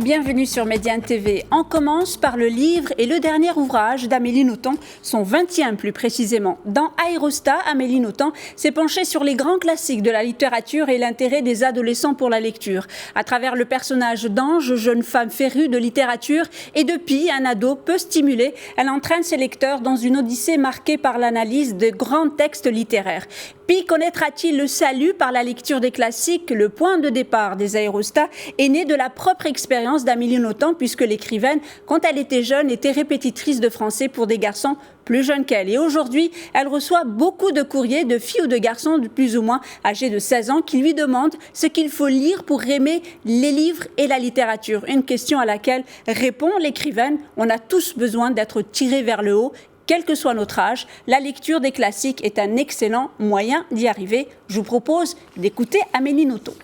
Bienvenue sur Médiane TV. On commence par le livre et le dernier ouvrage d'Amélie Nothomb, son 20e plus précisément. Dans Aérostat, Amélie Nothomb s'est penchée sur les grands classiques de la littérature et l'intérêt des adolescents pour la lecture. À travers le personnage d'Ange, jeune femme férue de littérature, et de Pi, un ado peu stimulé, elle entraîne ses lecteurs dans une odyssée marquée par l'analyse de grands textes littéraires. Pi connaîtra-t-il le salut par la lecture des classiques? Le point de départ des Aérostats est né de la propre expérience d'Amélie Nothomb, puisque l'écrivaine, quand elle était jeune, était répétitrice de français pour des garçons plus jeunes qu'elle. Et aujourd'hui, elle reçoit beaucoup de courriers de filles ou de garçons de plus ou moins âgés de 16 ans qui lui demandent ce qu'il faut lire pour aimer les livres et la littérature. Une question à laquelle répond l'écrivaine: on a tous besoin d'être tirés vers le haut. Quel que soit notre âge, la lecture des classiques est un excellent moyen d'y arriver. Je vous propose d'écouter Amélie Nothomb.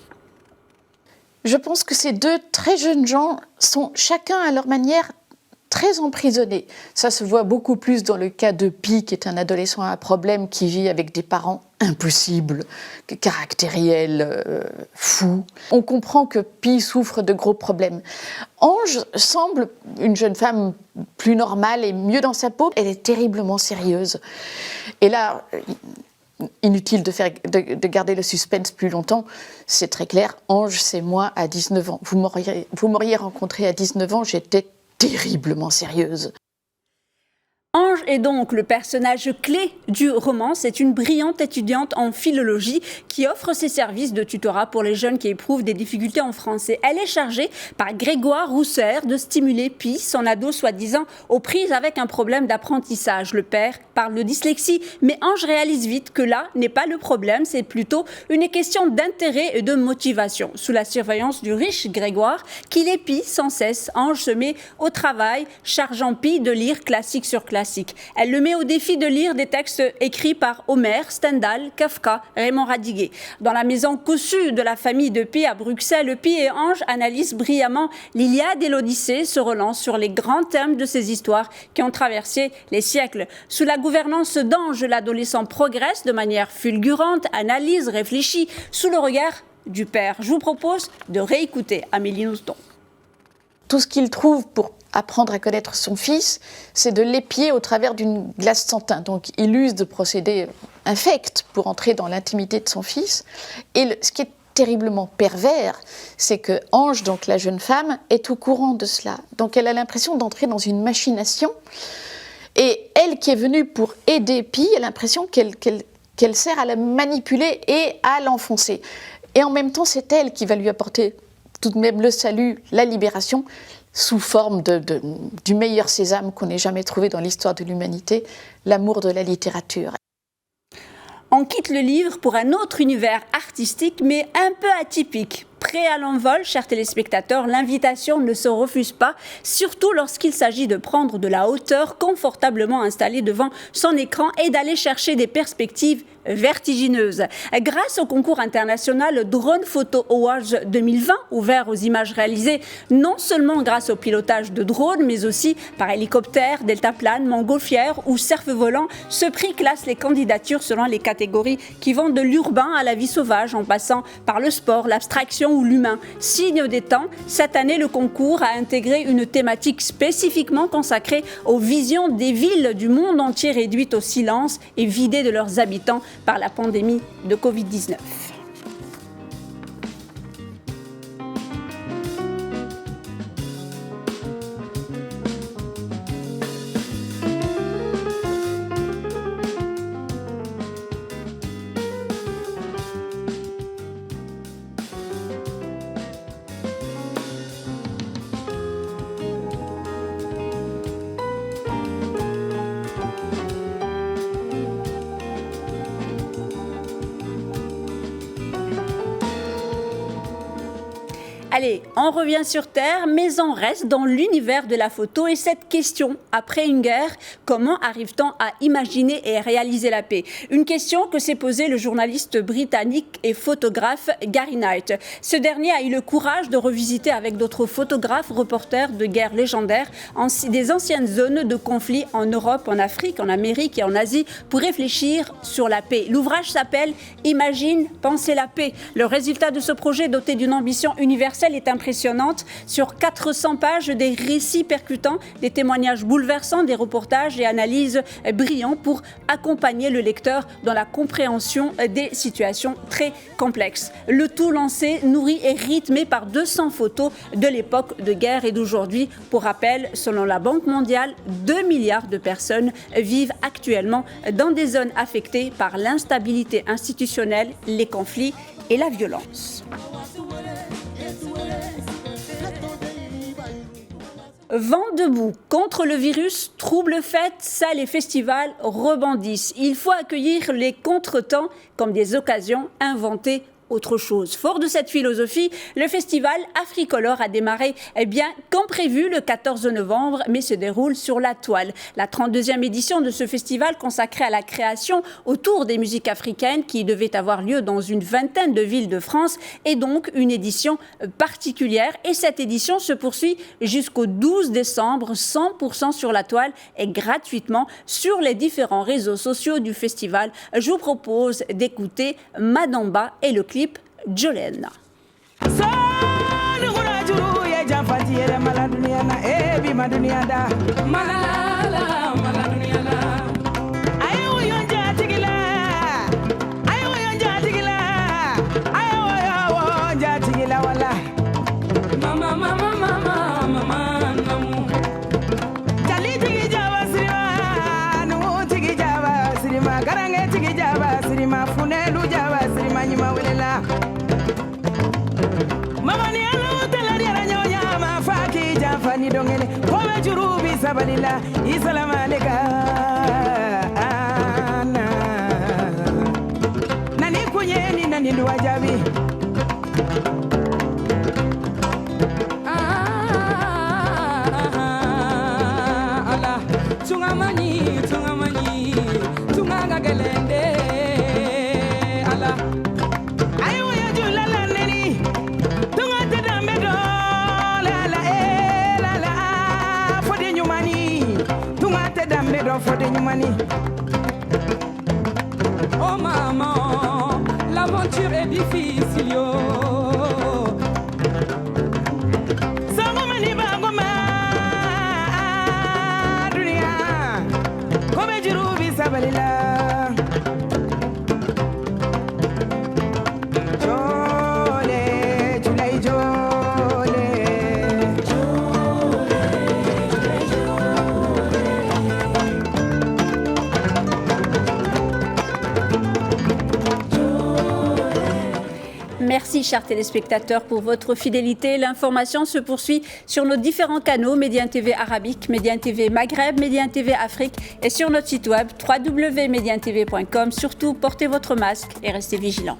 Je pense que ces deux très jeunes gens sont chacun à leur manière très emprisonnés. Ça se voit beaucoup plus dans le cas de Pi, qui est un adolescent à problème qui vit avec des parents impossibles, caractériels, fous. On comprend que Pi souffre de gros problèmes. Ange semble une jeune femme plus normale et mieux dans sa peau. Elle est terriblement sérieuse. Et là, inutile de garder le suspense plus longtemps, c'est très clair. Ange, c'est moi à 19 ans. Vous m'auriez rencontrée à 19 ans, j'étais terriblement sérieuse. Ange est donc le personnage clé du roman. C'est une brillante étudiante en philologie qui offre ses services de tutorat pour les jeunes qui éprouvent des difficultés en français. Elle est chargée par Grégoire Rousser de stimuler Pi, son ado soi-disant, aux prises avec un problème d'apprentissage. Le père parle de dyslexie, mais Ange réalise vite que là n'est pas le problème, c'est plutôt une question d'intérêt et de motivation. Sous la surveillance du riche Grégoire, qui l'épie sans cesse, Ange se met au travail, chargeant Pi de lire classique sur classique. Elle le met au défi de lire des textes écrits par Homère, Stendhal, Kafka, Raymond Radiguet. Dans la maison cossue de la famille de Pi à Bruxelles, Pi et Ange analysent brillamment l'Iliade et l'Odyssée, se relancent sur les grands thèmes de ces histoires qui ont traversé les siècles. Sous la gouvernance d'Ange, l'adolescent progresse de manière fulgurante, analyse, réfléchit, sous le regard du père. Je vous propose de réécouter Amélie Nothomb. Tout ce qu'il trouve pour apprendre à connaître son fils, c'est de l'épier au travers d'une glace sans teint. Donc il use de procédés infects pour entrer dans l'intimité de son fils. Et ce qui est terriblement pervers, c'est que Ange, donc la jeune femme, est au courant de cela. Donc elle a l'impression d'entrer dans une machination. Et elle qui est venue pour aider Pi, a l'impression qu'elle sert à la manipuler et à l'enfoncer. Et en même temps, c'est elle qui va lui apporter tout de même le salut, la libération, sous forme du meilleur sésame qu'on ait jamais trouvé dans l'histoire de l'humanité, l'amour de la littérature. On quitte le livre pour un autre univers artistique, mais un peu atypique. Prêt à l'envol, chers téléspectateurs, l'invitation ne se refuse pas, surtout lorsqu'il s'agit de prendre de la hauteur confortablement installée devant son écran et d'aller chercher des perspectives vertigineuses. Grâce au concours international Drone Photo Awards 2020, ouvert aux images réalisées non seulement grâce au pilotage de drones, mais aussi par hélicoptère, deltaplane, montgolfière ou cerf-volant, ce prix classe les candidatures selon les catégories qui vont de l'urbain à la vie sauvage, en passant par le sport, l'abstraction ou l'humain. Signe des temps, cette année, le concours a intégré une thématique spécifiquement consacrée aux visions des villes du monde entier réduites au silence et vidées de leurs habitants par la pandémie de Covid-19. Allez, on revient sur Terre, mais on reste dans l'univers de la photo. Et cette question, après une guerre, comment arrive-t-on à imaginer et réaliser la paix? Une question que s'est posée le journaliste britannique et photographe Gary Knight. Ce dernier a eu le courage de revisiter avec d'autres photographes, reporters de guerre légendaires, des anciennes zones de conflit en Europe, en Afrique, en Amérique et en Asie, pour réfléchir sur la paix. L'ouvrage s'appelle « Imagine, penser la paix ». Le résultat de ce projet, doté d'une ambition universelle, visuelle est impressionnante. Sur 400 pages, des récits percutants, des témoignages bouleversants, des reportages et analyses brillants pour accompagner le lecteur dans la compréhension des situations très complexes. Le tout lancé, nourri et rythmé par 200 photos de l'époque de guerre et d'aujourd'hui. Pour rappel, selon la Banque mondiale, 2 milliards de personnes vivent actuellement dans des zones affectées par l'instabilité institutionnelle, les conflits et la violence. Vent debout contre le virus, troubles fêtes, salles et festivals rebondissent. Il faut accueillir les contretemps comme des occasions, inventer autre chose. Fort de cette philosophie, le festival Africolor a démarré comme prévu le 14 novembre, mais se déroule sur la toile. La 32e édition de ce festival consacré à la création autour des musiques africaines qui devait avoir lieu dans une vingtaine de villes de France est donc une édition particulière. Et cette édition se poursuit jusqu'au 12 décembre, 100% sur la toile et gratuitement sur les différents réseaux sociaux du festival. Je vous propose d'écouter Madamba et le clip Jolene. Sabalila, Islam Alega, Nani Kunyeni, Nani Duajabi. Allah, Tungamani, Tungamani, Tungaga Galende, Allah. For the money. Oh maman, l'aventure est difficile yo. Sangomani bangoma, dunia. Kobe jirubi sabalila. Merci, chers téléspectateurs, pour votre fidélité. L'information se poursuit sur nos différents canaux, Médiane TV Arabique, Médiane TV Maghreb, Médiane TV Afrique et sur notre site web www.mediantv.com. Surtout, portez votre masque et restez vigilants.